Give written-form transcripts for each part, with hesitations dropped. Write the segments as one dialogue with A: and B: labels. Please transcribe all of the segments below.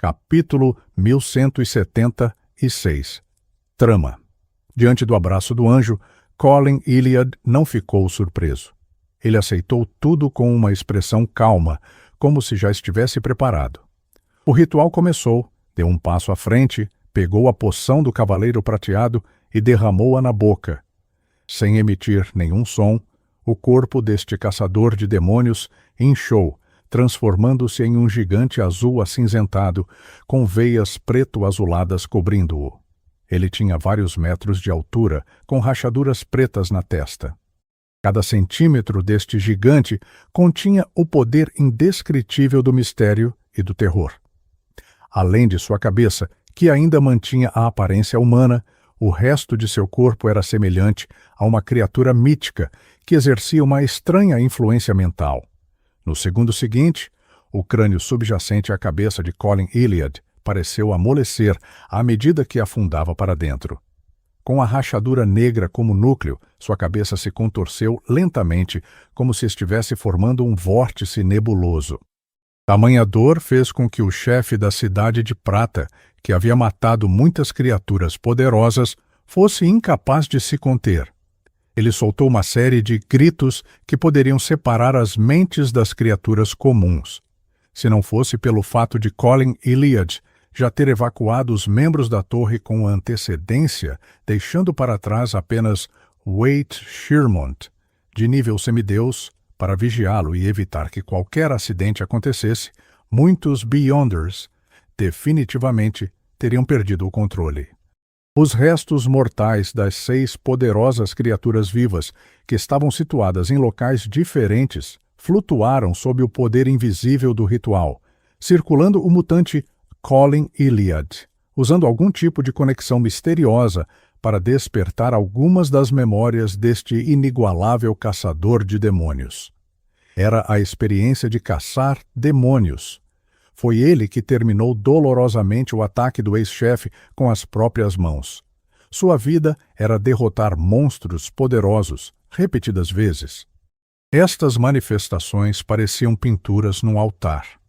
A: Capítulo 1176. Trama. Diante do abraço do anjo, Colin Iliad não ficou surpreso. Ele aceitou tudo com uma expressão calma, como se já estivesse preparado. O ritual começou, deu um passo à frente, pegou a poção do Cavaleiro Prateado e derramou-a na boca. Sem emitir nenhum som, o corpo deste caçador de demônios inchou, transformando-se em um gigante azul acinzentado, com veias preto-azuladas cobrindo-o. Ele tinha vários metros de altura, com rachaduras pretas na testa. Cada centímetro deste gigante continha o poder indescritível do mistério e do terror. Além de sua cabeça, que ainda mantinha a aparência humana, o resto de seu corpo era semelhante a uma criatura mítica que exercia uma estranha influência mental. No segundo seguinte, o crânio subjacente à cabeça de Colin Iliad pareceu amolecer à medida que afundava para dentro. Com a rachadura negra como núcleo, sua cabeça se contorceu lentamente, como se estivesse formando um vórtice nebuloso. Tamanha dor fez com que o chefe da Cidade de Prata, que havia matado muitas criaturas poderosas, fosse incapaz de se conter. Ele soltou uma série de gritos que poderiam separar as mentes das criaturas comuns. Se não fosse pelo fato de Colin Iliad já ter evacuado os membros da torre com antecedência, deixando para trás apenas Waite Shearmont, de nível semideus, para vigiá-lo e evitar que qualquer acidente acontecesse, muitos Beyonders definitivamente teriam perdido o controle. Os restos mortais das 6 poderosas criaturas vivas, que estavam situadas em locais diferentes, flutuaram sob o poder invisível do ritual, circulando o mutante Colin Iliad, usando algum tipo de conexão misteriosa para despertar algumas das memórias deste inigualável caçador de demônios. Era a experiência de caçar demônios. Foi ele que terminou dolorosamente o ataque do ex-chefe com as próprias mãos. Sua vida era derrotar monstros poderosos, repetidas vezes. Estas manifestações pareciam pinturas num altar.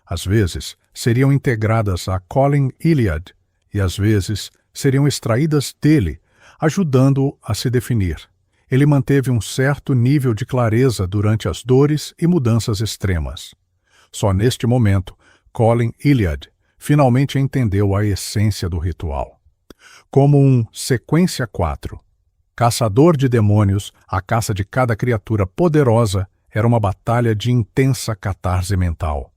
A: Às vezes, seriam integradas a Colin Iliad e, às vezes, seriam extraídas dele, ajudando-o a se definir. Ele manteve um certo nível de clareza durante as dores e mudanças extremas. Só neste momento, Colin Iliad finalmente entendeu a essência do ritual. Como um sequência 4, caçador de demônios, a caça de cada criatura poderosa era uma batalha de intensa catarse mental.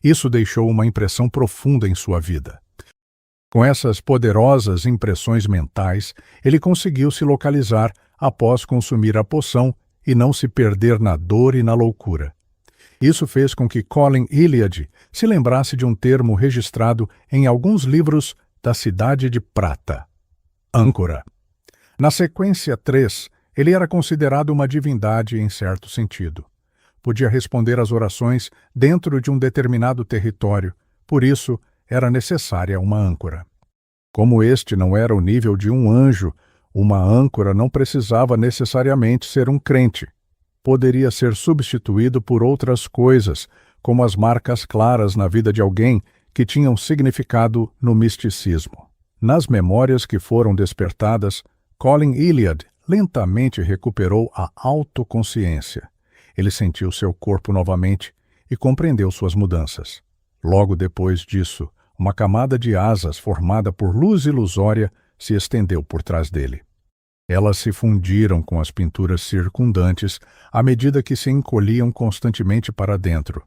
A: Isso deixou uma impressão profunda em sua vida. Com essas poderosas impressões mentais, ele conseguiu se localizar após consumir a poção e não se perder na dor e na loucura. Isso fez com que Colin Iliad se lembrasse de um termo registrado em alguns livros da Cidade de Prata: âncora. Na sequência 3, ele era considerado uma divindade em certo sentido. Podia responder às orações dentro de um determinado território, por isso era necessária uma âncora. Como este não era o nível de um anjo, uma âncora não precisava necessariamente ser um crente. Poderia ser substituído por outras coisas, como as marcas claras na vida de alguém que tinham significado no misticismo. Nas memórias que foram despertadas, Colin Iliad lentamente recuperou a autoconsciência. Ele sentiu seu corpo novamente e compreendeu suas mudanças. Logo depois disso, uma camada de asas formada por luz ilusória se estendeu por trás dele. Elas se fundiram com as pinturas circundantes à medida que se encolhiam constantemente para dentro.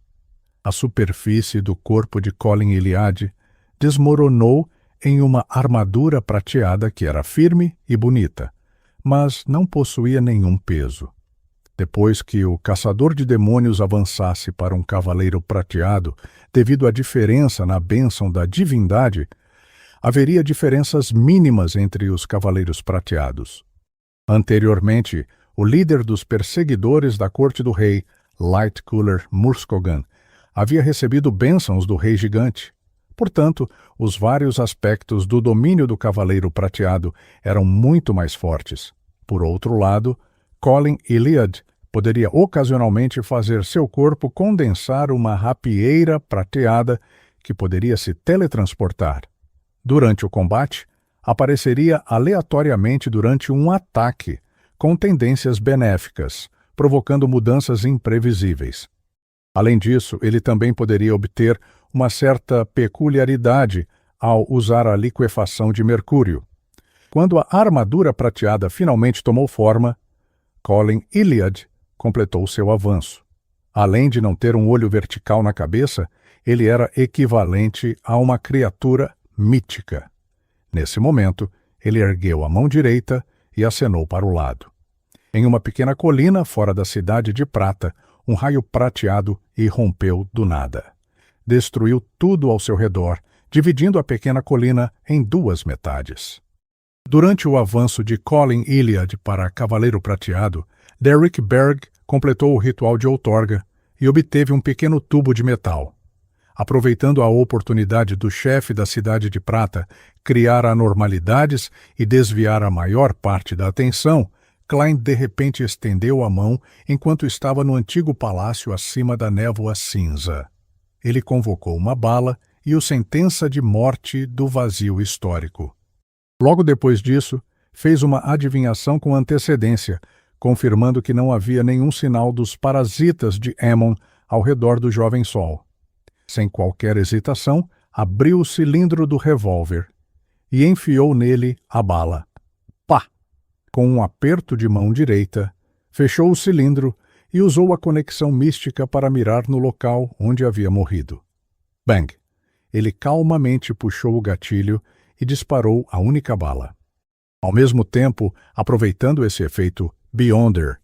A: A superfície do corpo de Colin Iliad desmoronou em uma armadura prateada que era firme e bonita, mas não possuía nenhum peso. Depois que o caçador de demônios avançasse para um cavaleiro prateado, devido à diferença na bênção da divindade, haveria diferenças mínimas entre os cavaleiros prateados. Anteriormente, o líder dos perseguidores da corte do rei, Lightcooler Murskogan, havia recebido bênçãos do rei gigante. Portanto, os vários aspectos do domínio do cavaleiro prateado eram muito mais fortes. Por outro lado, Colin Iliad poderia ocasionalmente fazer seu corpo condensar uma rapieira prateada que poderia se teletransportar. Durante o combate, apareceria aleatoriamente durante um ataque, com tendências benéficas, provocando mudanças imprevisíveis. Além disso, ele também poderia obter uma certa peculiaridade ao usar a liquefação de mercúrio. Quando a armadura prateada finalmente tomou forma, Colin Iliad completou seu avanço. Além de não ter um olho vertical na cabeça, ele era equivalente a uma criatura mítica. Nesse momento, ele ergueu a mão direita e acenou para o lado. Em uma pequena colina fora da cidade de Prata, um raio prateado irrompeu do nada. Destruiu tudo ao seu redor, dividindo a pequena colina em duas metades. Durante o avanço de Colin Iliad para Cavaleiro Prateado, Derrick Berg completou o ritual de outorga e obteve um pequeno tubo de metal. Aproveitando a oportunidade do chefe da Cidade de Prata criar anormalidades e desviar a maior parte da atenção, Klein de repente estendeu a mão enquanto estava no antigo palácio acima da névoa cinza. Ele convocou uma bala e o sentença de morte do vazio histórico. Logo depois disso, fez uma adivinhação com antecedência, confirmando que não havia nenhum sinal dos parasitas de Aemon ao redor do jovem sol. Sem qualquer hesitação, abriu o cilindro do revólver e enfiou nele a bala. Pá! Com um aperto de mão direita, fechou o cilindro e usou a conexão mística para mirar no local onde havia morrido. Bang! Ele calmamente puxou o gatilho e disparou a única bala. Ao mesmo tempo, aproveitando esse efeito Beyonder,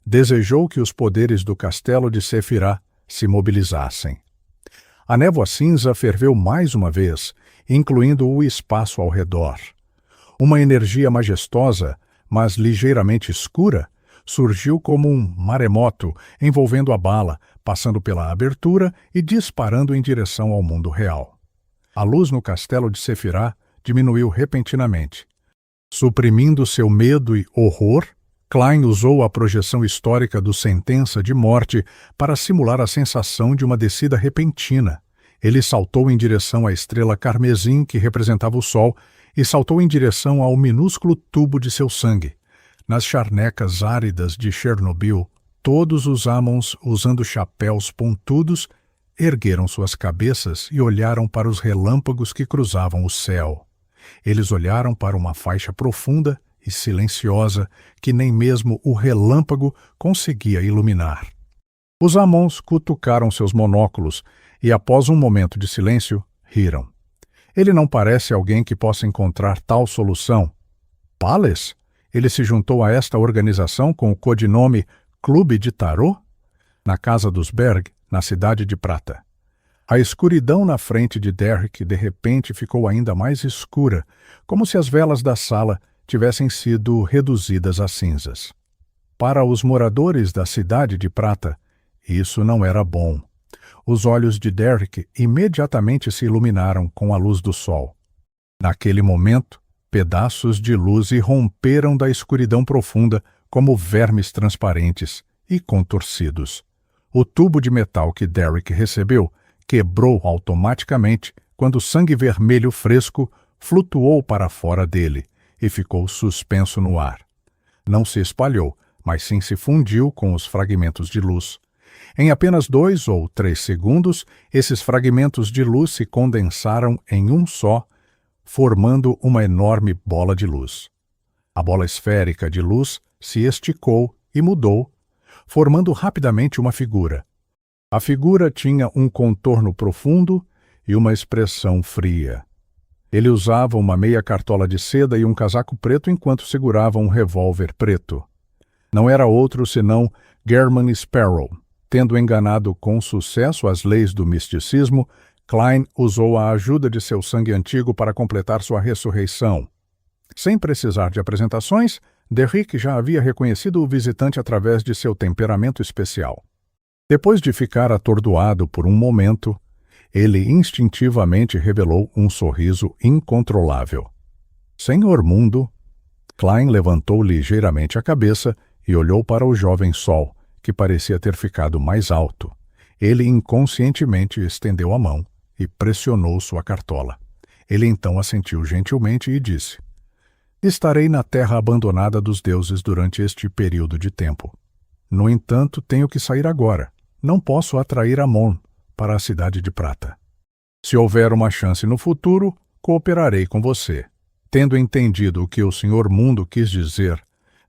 A: desejou que os poderes do castelo de Sephiroth se mobilizassem. A névoa cinza ferveu mais uma vez, incluindo o espaço ao redor. Uma energia majestosa, mas ligeiramente escura, surgiu como um maremoto, envolvendo a bala, passando pela abertura e disparando em direção ao mundo real. A luz no castelo de Sephiroth diminuiu repentinamente. Suprimindo seu medo e horror, Klein usou a projeção histórica do Sentença de Morte para simular a sensação de uma descida repentina. Ele saltou em direção à estrela carmesim que representava o Sol e saltou em direção ao minúsculo tubo de seu sangue. Nas charnecas áridas de Chernobyl, todos os Ammons, usando chapéus pontudos, ergueram suas cabeças e olharam para os relâmpagos que cruzavam o céu. Eles olharam para uma faixa profunda e silenciosa que nem mesmo o relâmpago conseguia iluminar. Os Ammons cutucaram seus monóculos e, após um momento de silêncio, riram. Ele não parece alguém que possa encontrar tal solução. Pales? Ele se juntou a esta organização com o codinome Clube de Tarô? Na casa dos Berg, na Cidade de Prata. A escuridão na frente de Derrick de repente ficou ainda mais escura, como se as velas da sala tivessem sido reduzidas a cinzas. Para os moradores da Cidade de Prata, isso não era bom. Os olhos de Derrick imediatamente se iluminaram com a luz do sol. Naquele momento, pedaços de luz irromperam da escuridão profunda como vermes transparentes e contorcidos. O tubo de metal que Derrick recebeu quebrou automaticamente quando o sangue vermelho fresco flutuou para fora dele e ficou suspenso no ar. Não se espalhou, mas sim se fundiu com os fragmentos de luz. Em apenas 2 ou 3 segundos, esses fragmentos de luz se condensaram em um só, formando uma enorme bola de luz. A bola esférica de luz se esticou e mudou, formando rapidamente uma figura. A figura tinha um contorno profundo e uma expressão fria. Ele usava uma meia cartola de seda e um casaco preto enquanto segurava um revólver preto. Não era outro senão German Sparrow. Tendo enganado com sucesso as leis do misticismo, Klein usou a ajuda de seu sangue antigo para completar sua ressurreição. Sem precisar de apresentações, Derrick já havia reconhecido o visitante através de seu temperamento especial. Depois de ficar atordoado por um momento, ele instintivamente revelou um sorriso incontrolável. Senhor Mundo, Klein levantou ligeiramente a cabeça e olhou para o jovem sol, que parecia ter ficado mais alto. Ele inconscientemente estendeu a mão e pressionou sua cartola. Ele então assentiu gentilmente e disse: Estarei na terra abandonada dos deuses durante este período de tempo. No entanto, tenho que sair agora. Não posso atrair Amon para a Cidade de Prata. Se houver uma chance no futuro, cooperarei com você. Tendo entendido o que o Senhor Mundo quis dizer,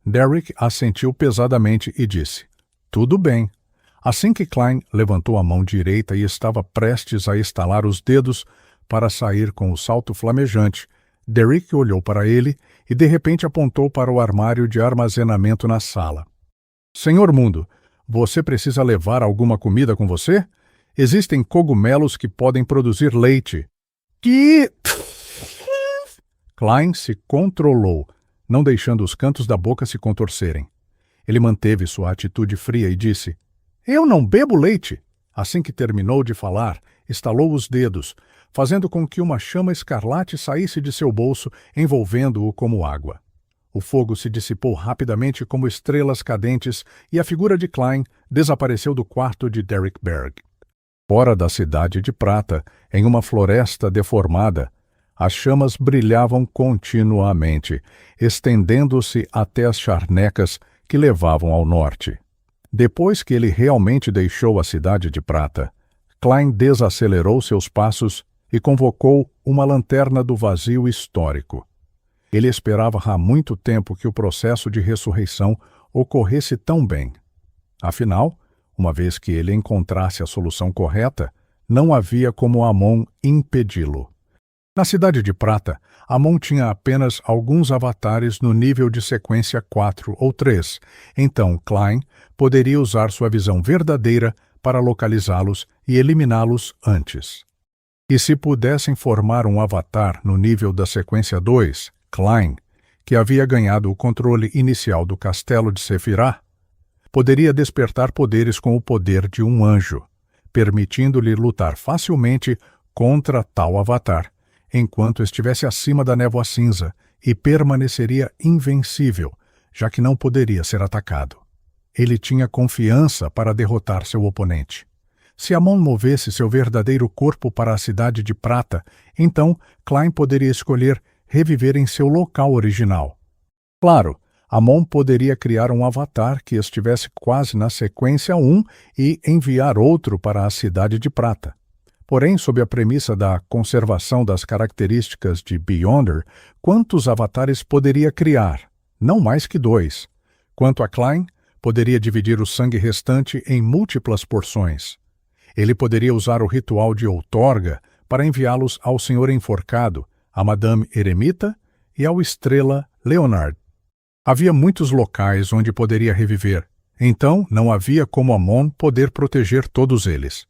A: Derek assentiu pesadamente e disse: Tudo bem. Assim que Klein levantou a mão direita e estava prestes a estalar os dedos para sair com o salto flamejante, Derek olhou para ele e de repente apontou para o armário de armazenamento na sala. Senhor Mundo, você precisa levar alguma comida com você? Existem cogumelos que podem produzir leite. Que... Klein se controlou, não deixando os cantos da boca se contorcerem. Ele manteve sua atitude fria e disse: Eu não bebo leite. Assim que terminou de falar, estalou os dedos, fazendo com que uma chama escarlate saísse de seu bolso, envolvendo-o como água. O fogo se dissipou rapidamente como estrelas cadentes e a figura de Klein desapareceu do quarto de Derek Berg. Fora da Cidade de Prata, em uma floresta deformada, as chamas brilhavam continuamente, estendendo-se até as charnecas que levavam ao norte. Depois que ele realmente deixou a Cidade de Prata, Klein desacelerou seus passos e convocou uma lanterna do vazio histórico. Ele esperava há muito tempo que o processo de ressurreição ocorresse tão bem. Afinal, uma vez que ele encontrasse a solução correta, não havia como Amon impedi-lo. Na Cidade de Prata, Amon tinha apenas alguns avatares no nível de sequência 4 ou 3, então Klein poderia usar sua visão verdadeira para localizá-los e eliminá-los antes. E se pudessem formar um avatar no nível da sequência 2, Klein, que havia ganhado o controle inicial do castelo de Sefirah, poderia despertar poderes com o poder de um anjo, permitindo-lhe lutar facilmente contra tal avatar, enquanto estivesse acima da névoa cinza, e permaneceria invencível, já que não poderia ser atacado. Ele tinha confiança para derrotar seu oponente. Se Amon movesse seu verdadeiro corpo para a Cidade de Prata, então Klein poderia escolher reviver em seu local original. Claro, Amon poderia criar um avatar que estivesse quase na sequência 1 e enviar outro para a Cidade de Prata. Porém, sob a premissa da conservação das características de Beyonder, quantos avatares poderia criar? Não mais que 2. Quanto a Klein, poderia dividir o sangue restante em múltiplas porções. Ele poderia usar o ritual de outorga para enviá-los ao Senhor Enforcado, a Madame Eremita e ao Estrela Leonard. Havia muitos locais onde poderia reviver, então não havia como Amon poder proteger todos eles.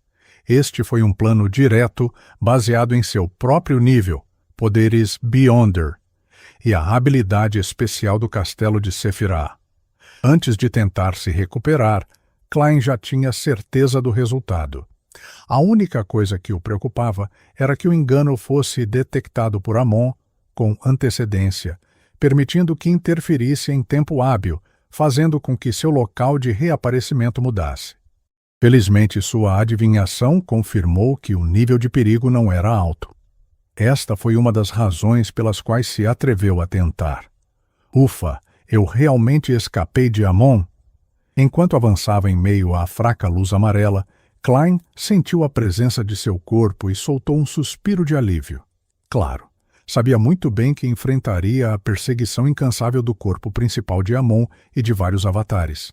A: Este foi um plano direto, baseado em seu próprio nível, poderes Beyonder, e a habilidade especial do castelo de Sefirah. Antes de tentar se recuperar, Klein já tinha certeza do resultado. A única coisa que o preocupava era que o engano fosse detectado por Amon com antecedência, permitindo que interferisse em tempo hábil, fazendo com que seu local de reaparecimento mudasse. Felizmente, sua adivinhação confirmou que o nível de perigo não era alto. Esta foi uma das razões pelas quais se atreveu a tentar. Ufa, eu realmente escapei de Amon? Enquanto avançava em meio à fraca luz amarela, Klein sentiu a presença de seu corpo e soltou um suspiro de alívio. Claro, sabia muito bem que enfrentaria a perseguição incansável do corpo principal de Amon e de vários avatares.